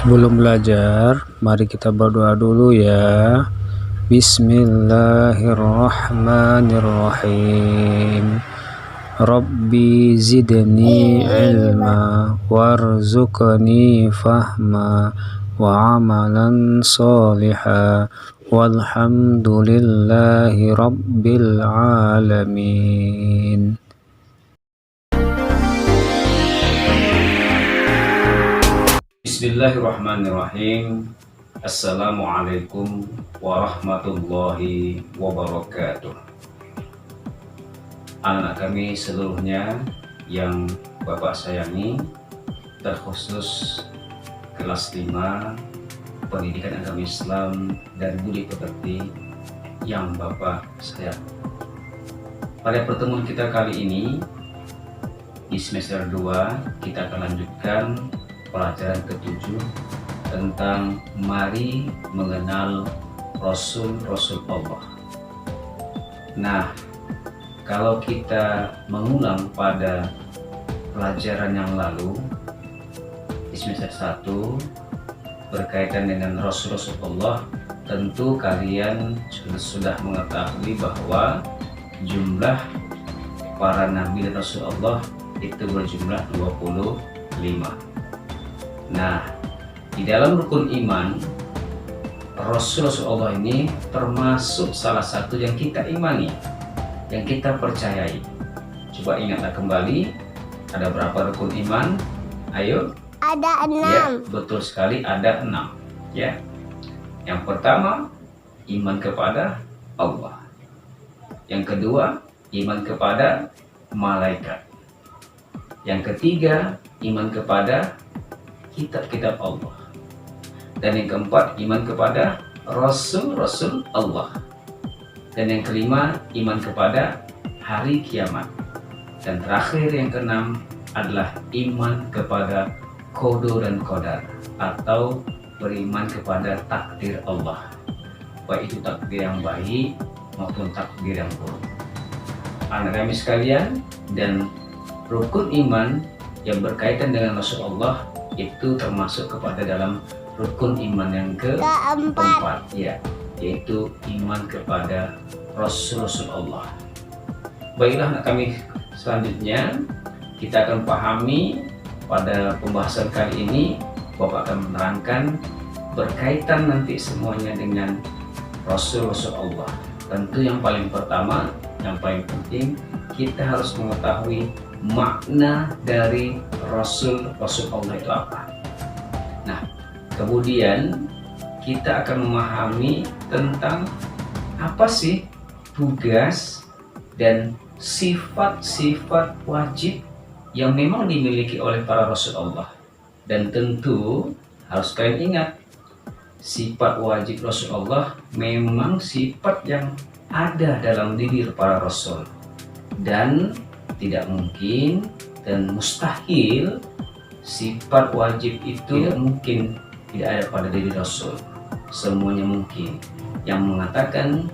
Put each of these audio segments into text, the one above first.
Sebelum belajar, mari kita berdoa dulu ya. Bismillahirrahmanirrahim. Rabbi zidni ilma warzuqni fahma wa amalan soliha walhamdulillahi rabbil alamin. Bismillahirrahmanirrahim. Assalamualaikum warahmatullahi wabarakatuh. Anak-anak kami seluruhnya yang Bapak sayangi, terkhusus kelas 5 Pendidikan Agama Islam dan Budi Pekerti yang Bapak sayang. Pada pertemuan kita kali ini di semester 2 kita akan lanjutkan pelajaran ke-7 tentang mari mengenal Rasul-Rasul Allah. Nah, kalau kita mengulang pada pelajaran yang lalu di semester 1 berkaitan dengan Rasul-Rasul Allah, tentu kalian sudah mengetahui bahwa jumlah para Nabi dan Rasul Allah itu berjumlah 25. Nah, di dalam rukun iman, Rasulullah ini termasuk salah satu yang kita imani, yang kita percayai. Coba ingatlah kembali, ada berapa rukun iman? Ayo. Ada 6. Ya, betul sekali, ada 6. Ya. Yang pertama, iman kepada Allah. Yang kedua, iman kepada malaikat. Yang ketiga, iman kepada kitab-kitab Allah. Dan yang keempat, iman kepada Rasul-Rasul Allah. Dan yang kelima, iman kepada hari kiamat. Dan terakhir yang keenam adalah iman kepada qada dan qadar, atau beriman kepada takdir Allah, baik itu takdir yang baik maupun takdir yang buruk. Anak kami sekalian, dan rukun iman yang berkaitan dengan Rasulullah itu termasuk kepada dalam rukun iman yang keempat, ya, yaitu iman kepada Rasulullah. Baiklah anak kami, selanjutnya kita akan pahami pada pembahasan kali ini. Bapak akan menerangkan berkaitan nanti semuanya dengan Rasulullah. Tentu yang paling pertama, yang paling penting, kita harus mengetahui makna dari Rasulullah itu apa. Nah, kemudian kita akan memahami tentang apa sih tugas dan sifat-sifat wajib yang memang dimiliki oleh para Rasulullah. Dan tentu harus kalian ingat, sifat wajib Rasulullah memang sifat yang ada dalam diri para Rasul, dan tidak mungkin dan mustahil sifat wajib itu tidak mungkin tidak ada pada diri Rasul. Semuanya mungkin. Yang mengatakan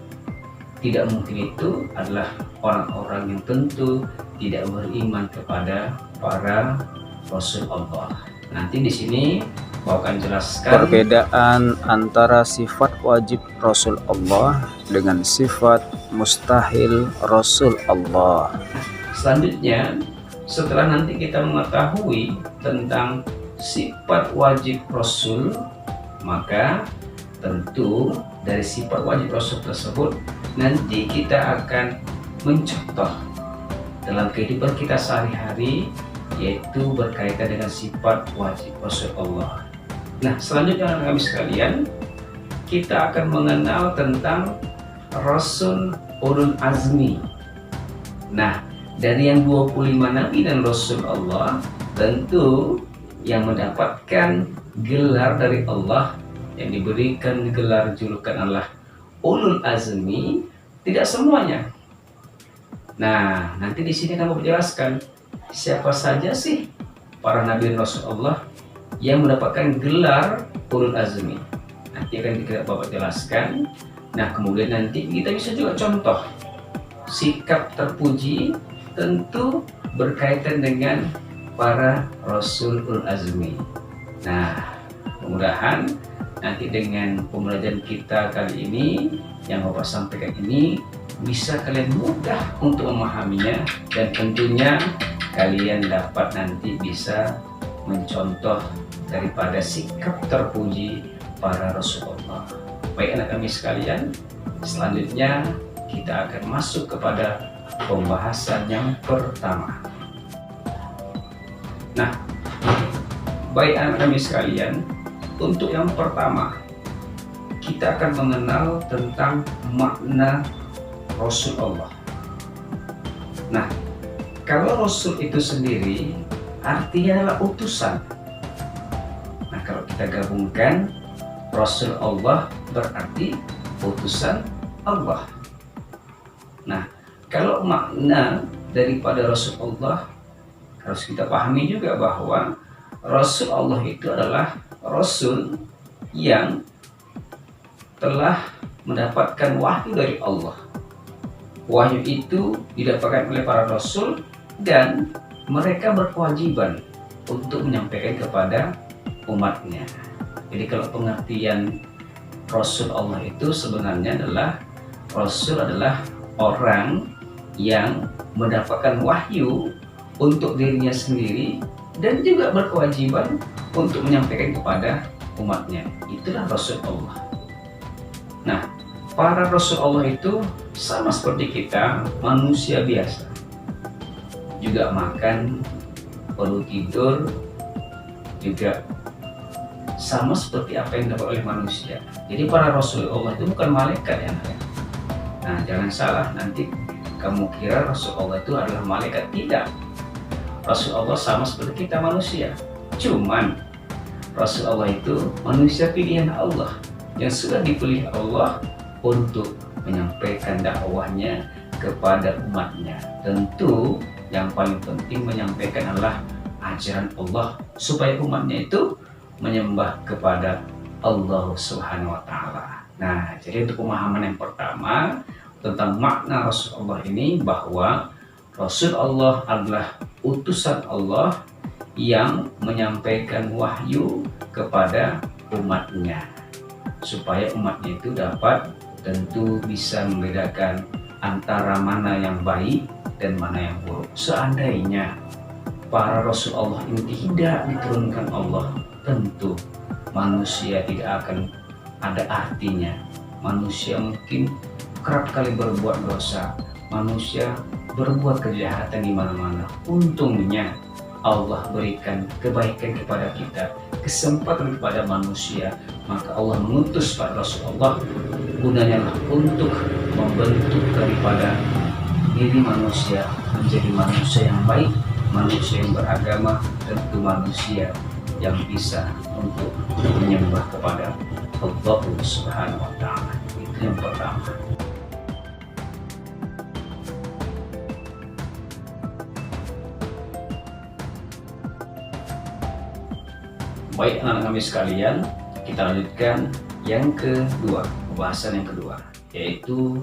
tidak mungkin itu adalah orang-orang yang tentu tidak beriman kepada para Rasul Allah. Nanti di sini Bapak akan jelaskan Perbedaan antara sifat wajib Rasul Allah dengan sifat mustahil Rasul Allah. Selanjutnya, setelah nanti kita mengetahui tentang sifat wajib Rasul, maka tentu dari sifat wajib Rasul tersebut nanti kita akan mencontoh dalam kehidupan kita sehari-hari, yaitu berkaitan dengan sifat wajib Rasulullah. Nah, selanjutnya kami sekalian, kita akan mengenal tentang Rasul Ulul Azmi. Nah, dari yang 25 Nabi dan Rasul Allah, tentu yang mendapatkan gelar dari Allah, yang diberikan gelar julukan adalah Ulul Azmi, tidak semuanya. Nah, nanti di sini kamu menjelaskan siapa saja sih para Nabi dan Rasul Allah yang mendapatkan gelar Ulul Azmi. Nanti akan Bapak jelaskan. Nah, kemudian nanti kita bisa juga contoh sikap terpuji tentu berkaitan dengan para Rasul Ulul Azmi. Nah, Mudah-mudahan nanti dengan pembelajaran kita kali ini yang Bapak sampaikan ini bisa kalian mudah untuk memahaminya, dan tentunya kalian dapat nanti bisa mencontoh daripada sikap terpuji para Rasulullah. Baik anak kami sekalian, selanjutnya kita akan masuk kepada pembahasan yang pertama. Nah, baik anak kami sekalian, untuk yang pertama kita akan mengenal tentang makna Rasulullah. Nah, kalau Rasul itu sendiri artinya adalah utusan. Nah, kalau kita gabungkan, Rasul Allah berarti utusan Allah. Nah, kalau makna daripada Rasulullah harus kita pahami juga bahwa Rasul Allah itu adalah Rasul yang telah mendapatkan wahyu dari Allah. Wahyu itu didapatkan oleh para Rasul dan mereka berkewajiban untuk menyampaikan kepada umatnya. Jadi kalau pengertian Rasul Allah itu sebenarnya adalah Rasul adalah orang yang mendapatkan wahyu untuk dirinya sendiri dan juga berkewajiban untuk menyampaikan kepada umatnya. Itulah Rasul Allah. Nah, para Rasul Allah itu sama seperti kita, manusia biasa. Juga makan, perlu tidur, juga sama seperti apa yang dilakukan oleh manusia. Jadi para Rasul Allah itu bukan malaikat ya. Nah, jangan salah nanti kamu kira Rasul Allah itu adalah malaikat. Tidak. Rasul Allah sama seperti kita manusia. Cuman Rasul Allah itu manusia pilihan Allah yang sudah dipilih Allah untuk menyampaikan dakwahnya kepada umatnya. Tentu yang paling penting menyampaikan adalah ajaran Allah supaya umatnya itu menyembah kepada Allah Subhanahu wa taala. Nah, jadi untuk pemahaman yang pertama tentang makna Rasulullah ini, bahwa Rasul Allah adalah utusan Allah yang menyampaikan wahyu kepada umatnya supaya umatnya itu dapat tentu bisa membedakan antara mana yang baik dan mana yang buruk. Seandainya para Rasul Allah ini tidak diturunkan Allah, tentu manusia tidak akan ada artinya. Manusia mungkin kerap kali berbuat dosa, manusia berbuat kejahatan di mana-mana. Untungnya Allah berikan kebaikan kepada kita, kesempatan kepada manusia, maka Allah mengutus para Rasulullah gunanya untuk membentuk daripada diri manusia menjadi manusia yang baik, manusia yang beragama, tentu manusia yang bisa untuk menyembah kepada Allah Subhanahu wa taala. Itu yang pertama. Baik anak-anak kami sekalian, kita lanjutkan yang kedua, pembahasan yang kedua, yaitu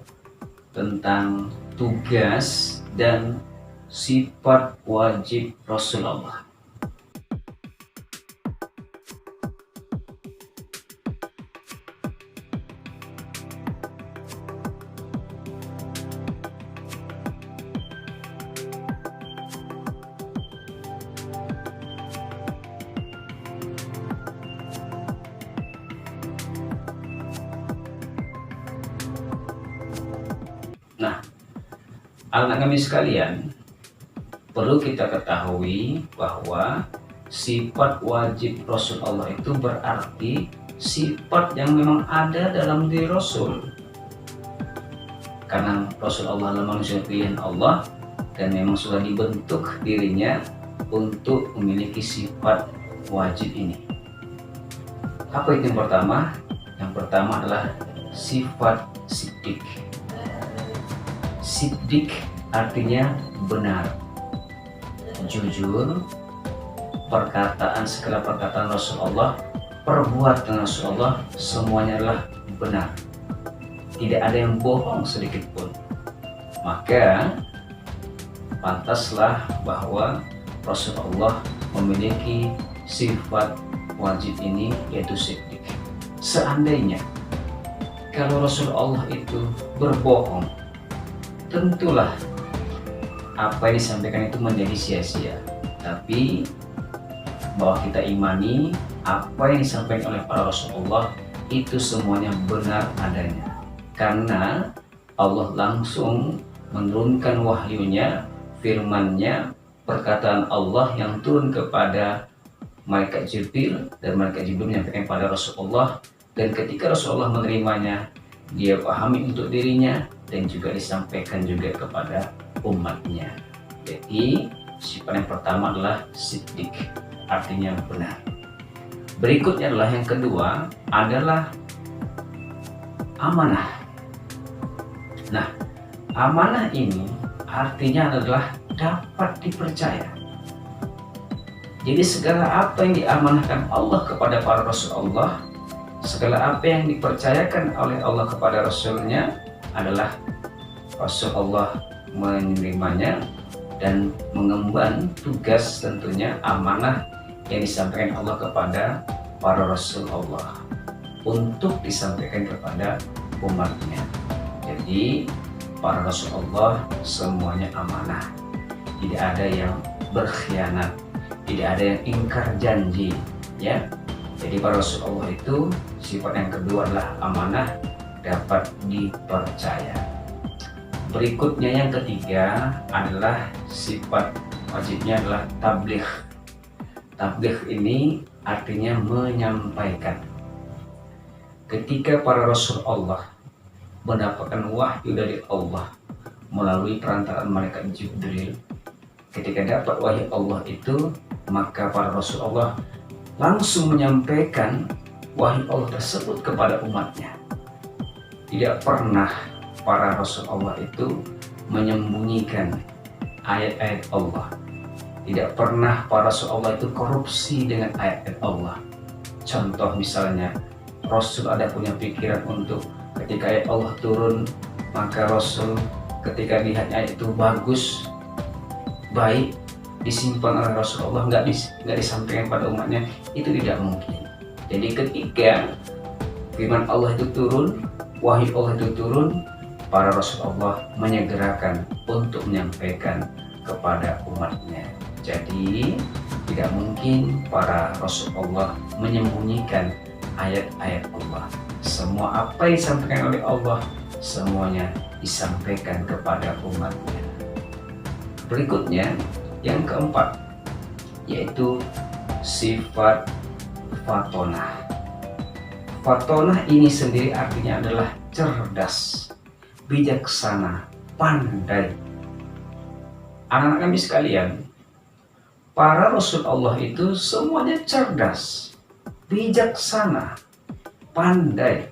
tentang tugas dan sifat wajib Rasulullah. Nah, anak kami sekalian, perlu kita ketahui bahwa sifat wajib Rasul Allah itu berarti sifat yang memang ada dalam diri Rasul. Karena Rasul Allah adalah manusia pilihan Allah dan memang sudah dibentuk dirinya untuk memiliki sifat wajib ini. Apa itu yang pertama? Yang pertama adalah sifat siddiq. Siddiq artinya benar, jujur. Perkataan, segala perkataan Rasulullah, perbuatan Rasulullah semuanya adalah benar, tidak ada yang bohong sedikit pun. Maka pantaslah bahwa Rasulullah memiliki sifat wajib ini yaitu siddiq. Seandainya kalau Rasulullah itu berbohong, tentulah apa yang disampaikan itu menjadi sia-sia. Tapi bahwa kita imani apa yang disampaikan oleh para Rasulullah itu semuanya benar adanya, karena Allah langsung menurunkan wahyunya, firman-Nya, perkataan Allah yang turun kepada malaikat Jibril, dan malaikat Jibril menyampaikan pada Rasulullah, dan ketika Rasulullah menerimanya, dia pahami untuk dirinya dan juga disampaikan juga kepada umatnya. Jadi sifat yang pertama adalah siddiq, artinya benar. Berikutnya adalah yang kedua adalah amanah. Nah, amanah ini artinya adalah dapat dipercaya. Jadi segala apa yang diamanahkan Allah kepada para Rasul Allah, segala apa yang dipercayakan oleh Allah kepada Rasulnya adalah Rasul Allah menerimanya dan mengemban tugas tentunya amanah yang disampaikan Allah kepada para Rasul Allah untuk disampaikan kepada umatnya. Jadi para Rasul Allah semuanya amanah, tidak ada yang berkhianat, tidak ada yang ingkar janji, ya. Jadi para Rasul Allah itu sifat yang kedua adalah amanah, dapat dipercaya. Berikutnya yang ketiga adalah sifat wajibnya adalah tabligh. Tabligh ini artinya menyampaikan. Ketika para Rasul Allah mendapatkan wahyu dari Allah melalui perantaraan malaikat Jibril, ketika dapat wahyu Allah itu, maka para Rasul Allah langsung menyampaikan wahyu Allah tersebut kepada umatnya. Tidak pernah para Rasul Allah itu menyembunyikan ayat-ayat Allah. Tidak pernah para Rasul Allah itu korupsi dengan ayat-ayat Allah. Contoh misalnya, Rasul ada punya pikiran untuk ketika ayat Allah turun, maka Rasul ketika lihat ayat itu bagus, baik, disimpan oleh Rasulullah, nggak disampaikan pada umatnya, itu tidak mungkin. Jadi ketika firman Allah itu turun, wahyu Allah itu turun, para Rasulullah menyegerakan untuk menyampaikan kepada umatnya. Jadi tidak mungkin para Rasulullah menyembunyikan ayat-ayat Allah. Semua apa yang disampaikan oleh Allah, semuanya disampaikan kepada umatnya. Berikutnya yang keempat, yaitu sifat fatonah. Fatonah ini sendiri artinya adalah cerdas, bijaksana, pandai. Anak-anak kami sekalian, para Rasul Allah itu semuanya cerdas, bijaksana, pandai.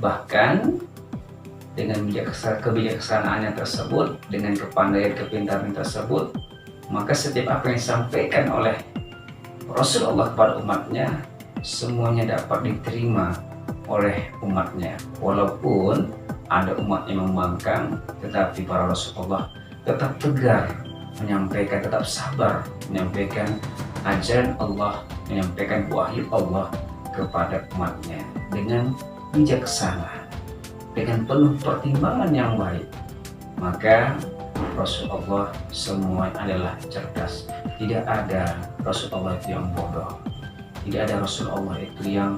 Bahkan dengan kebijaksanaannya tersebut, dengan kepandaian kepintaran tersebut, maka setiap apa yang disampaikan oleh Rasulullah kepada umatnya, semuanya dapat diterima oleh umatnya. Walaupun ada umat yang membangkang, tetapi para Rasulullah tetap tegar menyampaikan, tetap sabar menyampaikan ajaran Allah, menyampaikan wahyu Allah kepada umatnya dengan bijaksana, dengan penuh pertimbangan yang baik. Maka Rasulullah semua adalah cerdas. Tidak ada Rasulullah itu yang bodoh, tidak ada Rasulullah itu yang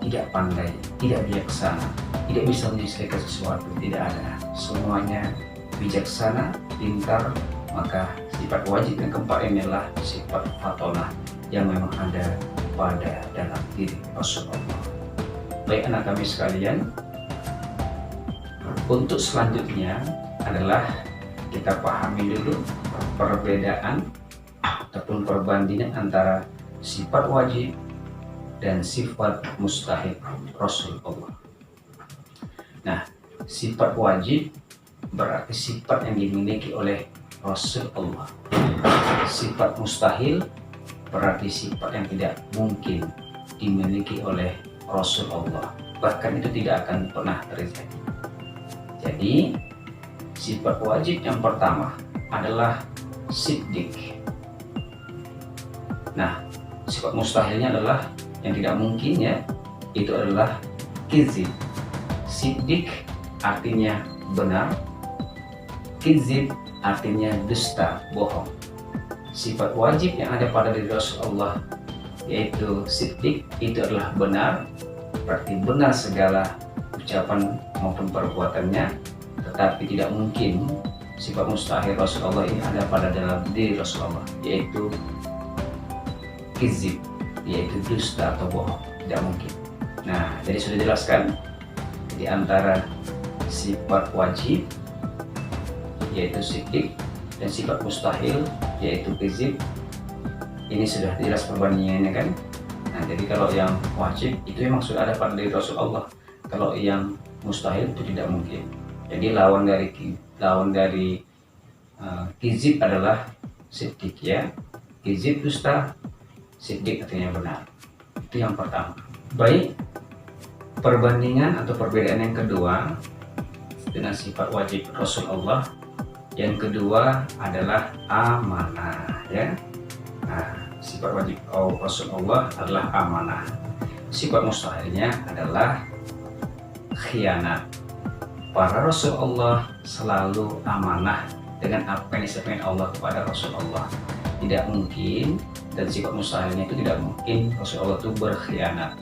tidak pandai, tidak bijaksana, tidak bisa menyelesaikan sesuatu. Tidak ada, semuanya bijaksana, pintar. Maka sifat wajib yang keempat ini adalah sifat fatonah yang memang ada pada dalam diri Rasulullah. Baik anak kami sekalian, untuk selanjutnya adalah kita pahami dulu perbedaan ataupun perbandingan antara sifat wajib dan sifat mustahil Rasulullah. Nah, sifat wajib berarti sifat yang dimiliki oleh Rasulullah. Sifat mustahil berarti sifat yang tidak mungkin dimiliki oleh Rasulullah, bahkan itu tidak akan pernah terjadi. Jadi sifat wajib yang pertama adalah siddiq. Nah, sifat mustahilnya adalah yang tidak mungkin ya, itu adalah kizib. Siddiq artinya benar, kizib artinya dusta, bohong. Sifat wajib yang ada pada diri Rasulullah yaitu siddiq itu adalah benar, berarti benar segala ucapan maupun perbuatannya, tetapi tidak mungkin sifat mustahil Rasulullah ini ada pada dalam diri Rasulullah, yaitu kizib, yaitu dusta atau bohong, tidak mungkin. Nah, jadi sudah dijelaskan di antara sifat wajib yaitu siddiq dan sifat mustahil yaitu kizib. Ini sudah jelas perbandingannya kan. Nah, jadi kalau yang wajib itu memang sudah ada pada diri Rasulullah, kalau yang mustahil itu tidak mungkin. Jadi lawan dari kizib adalah siddiq ya. Kizib dusta, siddiq artinya benar. Itu yang pertama. Baik, perbandingan atau perbedaan yang kedua dengan sifat wajib Rasulullah, yang kedua adalah amanah ya. Nah, sifat wajib Rasulullah adalah amanah. Sifat mustahilnya adalah khianat. Para Rasulullah selalu amanah dengan apa yang disampaikan Allah kepada Rasulullah. Tidak mungkin, dan sifat mustahilnya itu tidak mungkin Rasulullah itu berkhianat.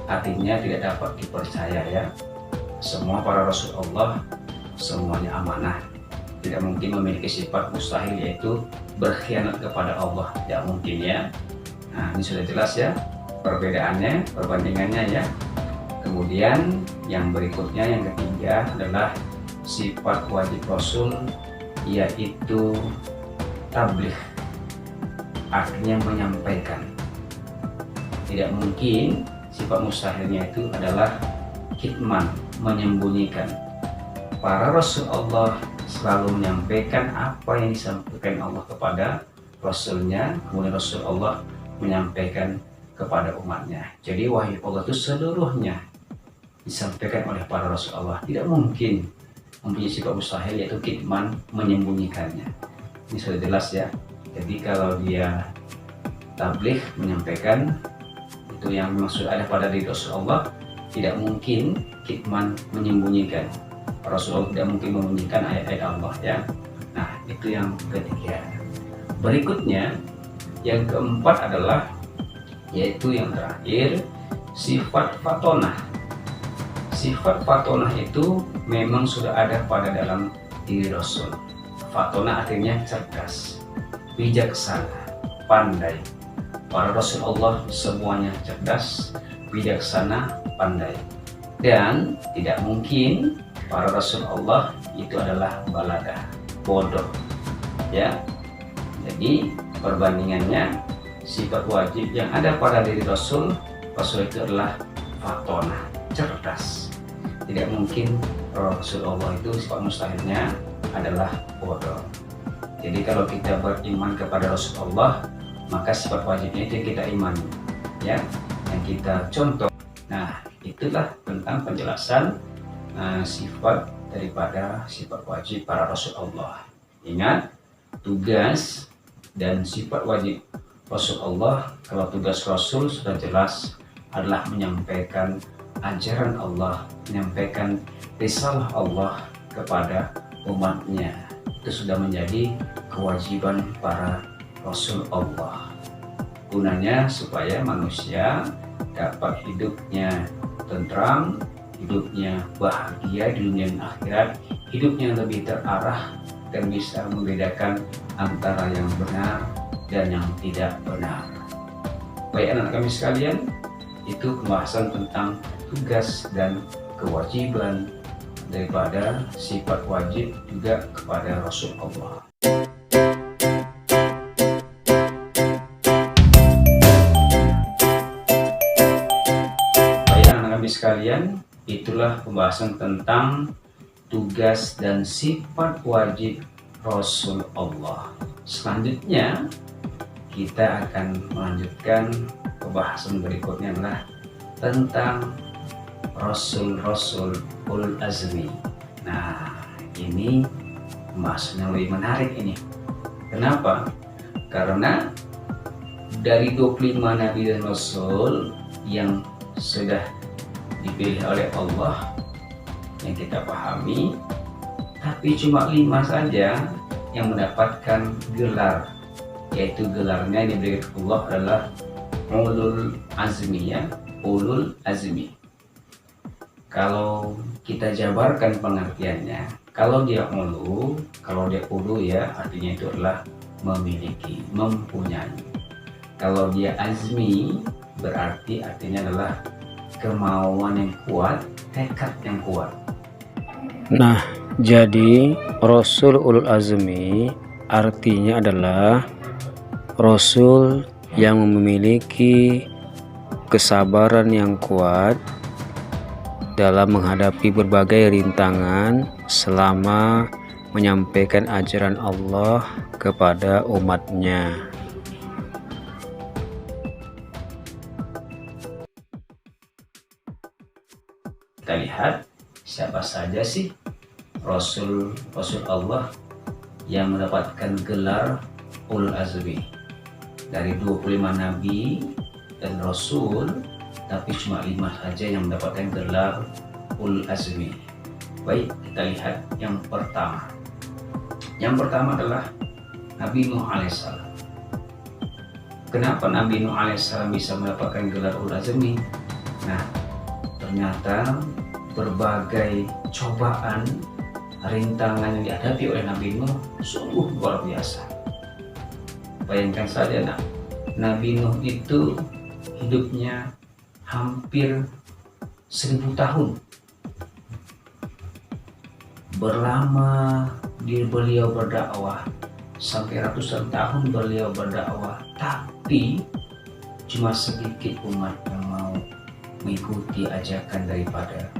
Artinya tidak dapat dipercaya ya. Semua para Rasulullah semuanya amanah. Tidak mungkin memiliki sifat mustahil yaitu berkhianat kepada Allah, tidak mungkin ya. Nah, ini sudah jelas ya perbedaannya, perbandingannya ya. Kemudian yang berikutnya, yang ketiga adalah sifat wajib Rasul yaitu tabligh, artinya menyampaikan. Tidak mungkin sifat mustahilnya itu adalah kitman, menyembunyikan. Para Rasulullah selalu menyampaikan apa yang disampaikan Allah kepada Rasulnya, kemudian Rasulullah menyampaikan kepada umatnya. Jadi wahyu Allah itu seluruhnya disampaikan oleh para Rasulullah. Tidak mungkin mempunyai sifat mustahil yaitu kitman, menyembunyikannya. Ini sudah jelas ya. Jadi kalau dia tabligh, menyampaikan, itu yang memang sudah ada pada diri Rasulullah. Tidak mungkin kitman, menyembunyikan. Rasulullah tidak mungkin menyembunyikan ayat-ayat Allah ya. Nah, itu yang ketiga. Berikutnya yang keempat adalah yaitu yang terakhir, sifat fatonah. Sifat fatonah itu memang sudah ada pada dalam diri Rasul. Fatonah artinya cerdas, bijaksana, pandai. Para Rasulullah semuanya cerdas, bijaksana, pandai. Dan tidak mungkin para Rasulullah itu adalah balada, bodoh ya. Jadi perbandingannya, sifat wajib yang ada pada diri Rasul itu adalah fatonah, cerdas. Tidak mungkin Rasulullah itu sifat mustahilnya adalah bodoh. Jadi kalau kita beriman kepada Rasulullah, maka sifat wajibnya itu yang kita imani ya, yang kita contoh. Nah, itulah tentang penjelasan sifat daripada sifat wajib para Rasulullah. Ingat, tugas dan sifat wajib Rasulullah, kalau tugas Rasul sudah jelas adalah menyampaikan ajaran Allah, menyampaikan risalah Allah kepada umatnya. Itu sudah menjadi kewajiban para Rasul Allah. Gunanya supaya manusia dapat hidupnya tentram, hidupnya bahagia di dunia dan akhirat, hidupnya lebih terarah dan bisa membedakan antara yang benar dan yang tidak benar. Baik anak kami sekalian, itu pembahasan tentang tugas dan kewajiban daripada sifat wajib juga kepada Rasulullah. Baik anak kami sekalian, itulah pembahasan tentang tugas dan sifat wajib Rasulullah. Selanjutnya kita akan melanjutkan pembahasan berikutnya adalah tentang Rasul-Rasul Ulul Azmi. Nah, ini pembahasan yang lebih menarik ini. Kenapa? Karena dari 25 Nabi dan Rasul yang sudah dipilih oleh Allah yang kita pahami, tapi cuma 5 saja yang mendapatkan gelar, yaitu gelarnya diberikan Allah adalah ulul azmi, ya, ulul azmi. Kalau kita jabarkan pengertiannya, kalau dia ulu ya artinya itu adalah memiliki, mempunyai. Kalau dia azmi berarti artinya adalah kemauan yang kuat, tekad yang kuat. Nah, jadi Rasul ulul azmi artinya adalah Rasul yang memiliki kesabaran yang kuat dalam menghadapi berbagai rintangan selama menyampaikan ajaran Allah kepada umatnya. Kita lihat siapa saja sih Rasul Allah yang mendapatkan gelar ulul azmi. Dari 25 Nabi dan Rasul, tapi cuma 5 saja yang mendapatkan gelar ulul azmi. Baik, kita lihat yang pertama. Yang pertama adalah Nabi Nuh alaihissalam. Kenapa Nabi Nuh alaihissalam bisa mendapatkan gelar ulul azmi? Nah, ternyata berbagai cobaan, rintangan yang dihadapi oleh Nabi Nuh sungguh luar biasa. Bayangkan saja, Nabi Nuh itu hidupnya hampir 1000 tahun. Berlama beliau berdakwah, sampai ratusan tahun beliau berdakwah, tapi cuma sedikit umat yang mau mengikuti ajakan daripada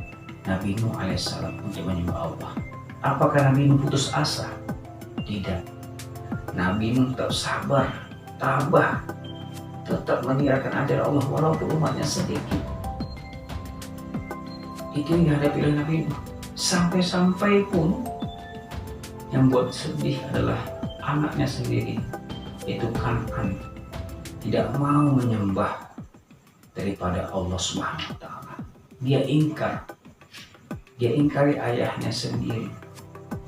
Nabi Nuh alaihissalam untuk menyembah Allah. Apakah Nabi Nuh putus asa? Tidak. Nabi Nuh tetap sabar, tabah, tetap meninggalkan ajaran Allah walaupun umatnya sedikit. Itu yang dihadapi oleh Nabi Nuh. Sampai-sampai pun yang buat sedih adalah anaknya sendiri, yaitu Kan'an, tidak mau menyembah daripada Allah Subhanahu wa Ta'ala. Dia ingkari ayahnya sendiri,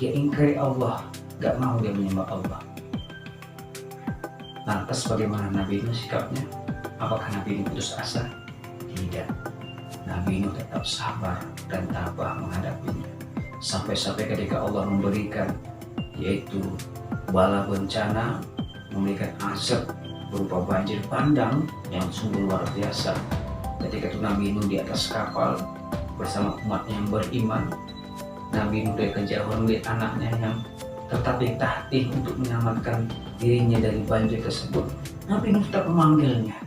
dia ingkari Allah, gak mau dia menyembah Allah. Lantas bagaimana Nabi Nuh sikapnya? Apakah Nabi Nuh putus asa? Tidak. Nabi Nuh tetap sabar dan tabah menghadapinya. Sampai-sampai ketika Allah memberikan, yaitu bala bencana, memberikan azab berupa banjir bandang yang sungguh luar biasa. Ketika itu Nabi Nuh di atas kapal bersama umat yang beriman. Nabi Nuh dari kejauhan melihat anaknya yang tertatih-tatih untuk menyelamatkan dirinya dari banjir tersebut. Nabi Nuh tetap memanggilnya.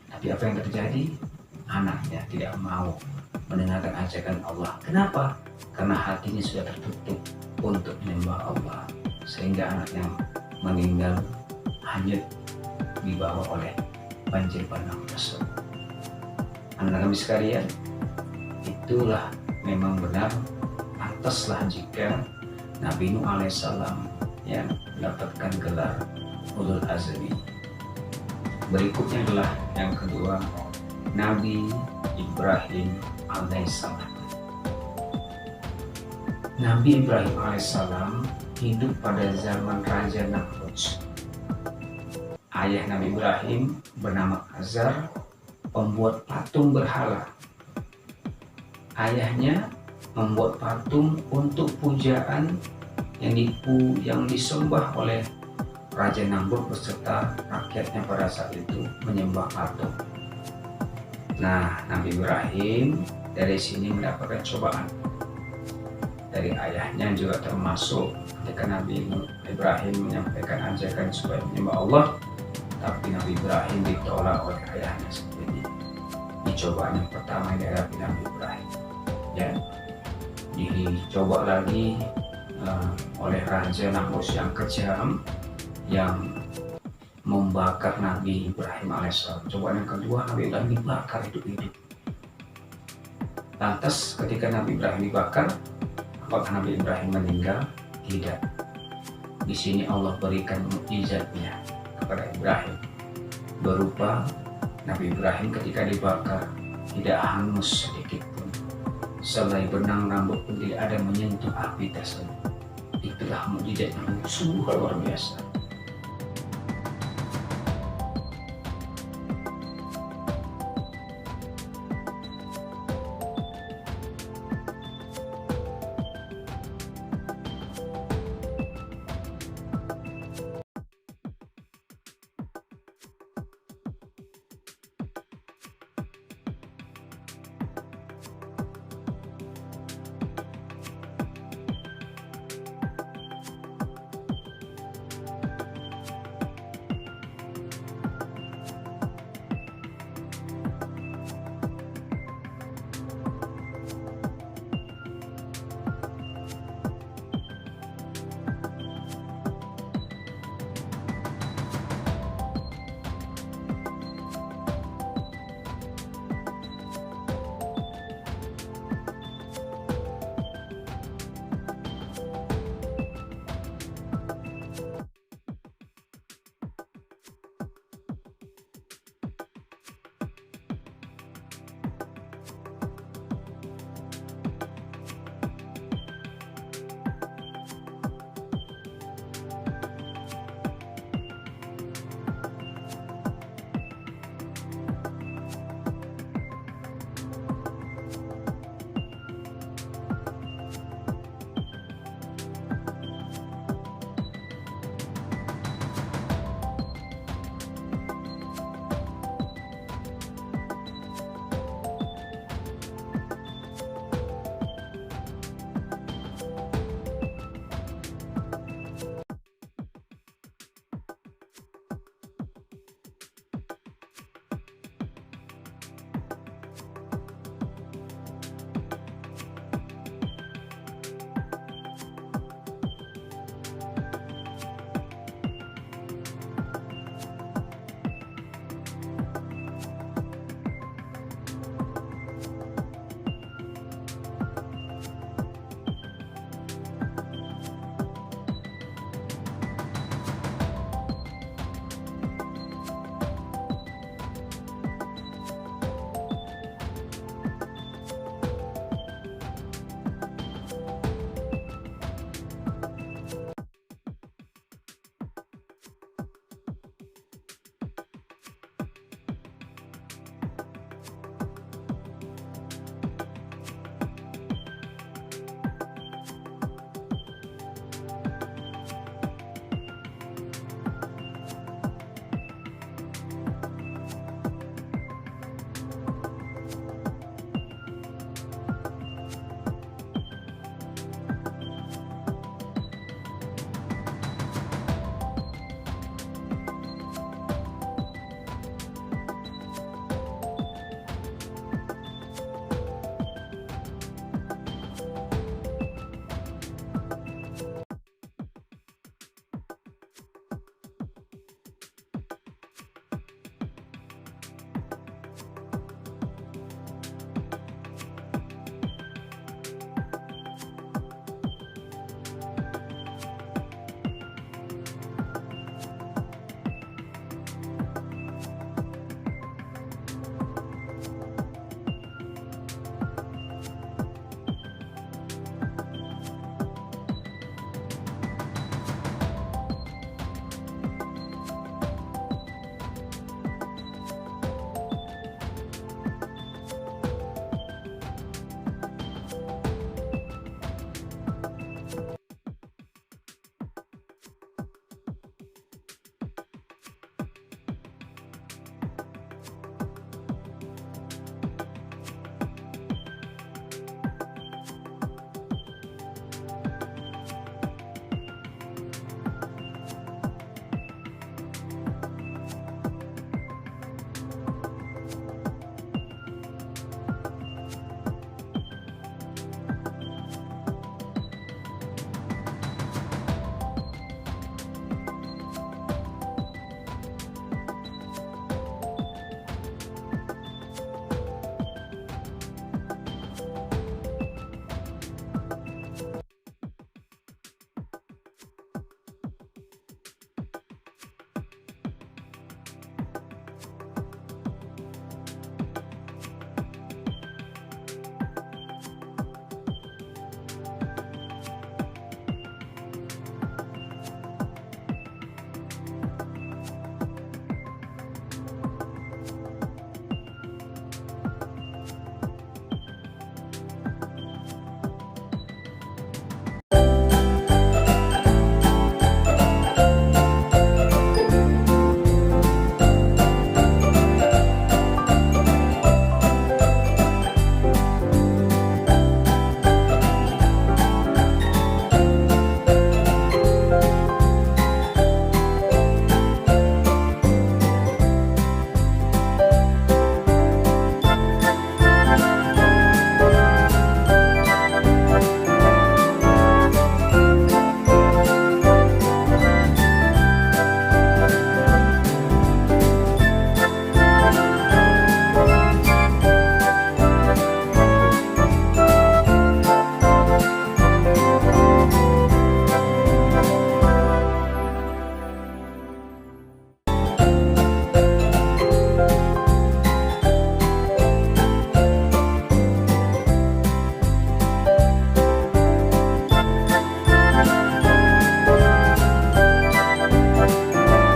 Tapi apa yang terjadi? Anaknya tidak mau mendengarkan ajakan Allah. Kenapa? Karena hatinya sudah tertutup untuk menyembah Allah, sehingga anaknya meninggal hanyut dibawa oleh banjir bandang tersebut. Anak kami sekalian, itulah memang benar, pantaslah jika Nabi Nuh alaihissalam yang mendapatkan gelar ulul azmi. Berikutnya adalah yang kedua, Nabi Ibrahim alaihissalam. Nabi Ibrahim alaihissalam hidup pada zaman Raja Namrud. Ayah Nabi Ibrahim bernama Azar, pembuat patung berhala. Ayahnya membuat patung untuk pujaan yang disembah oleh Raja Namrud beserta rakyatnya pada saat itu menyembah patung. Nah, Nabi Ibrahim dari sini mendapatkan cobaan dari ayahnya, juga termasuk ketika Nabi Ibrahim menyampaikan ajakan supaya menyembah Allah, tapi Nabi Ibrahim ditolak oleh ayahnya sendiri. Ini cobaan yang pertama yang dihadapi Nabi Ibrahim. Ya, dicoba lagi oleh Raja Namrud yang kejam yang membakar Nabi Ibrahim alaihissalam. Cobaan yang kedua, Nabi Ibrahim dibakar hidup-hidup. Lantas ketika Nabi Ibrahim dibakar, apakah Nabi Ibrahim meninggal? Tidak. Di sini Allah berikan mukjizatnya kepada Ibrahim. berupa Nabi Ibrahim ketika dibakar tidak hangus sedikit pun, selai benang rambut pun tidak ada menyentuh api tersebut. Itulah mukjizat yang sungguh luar biasa.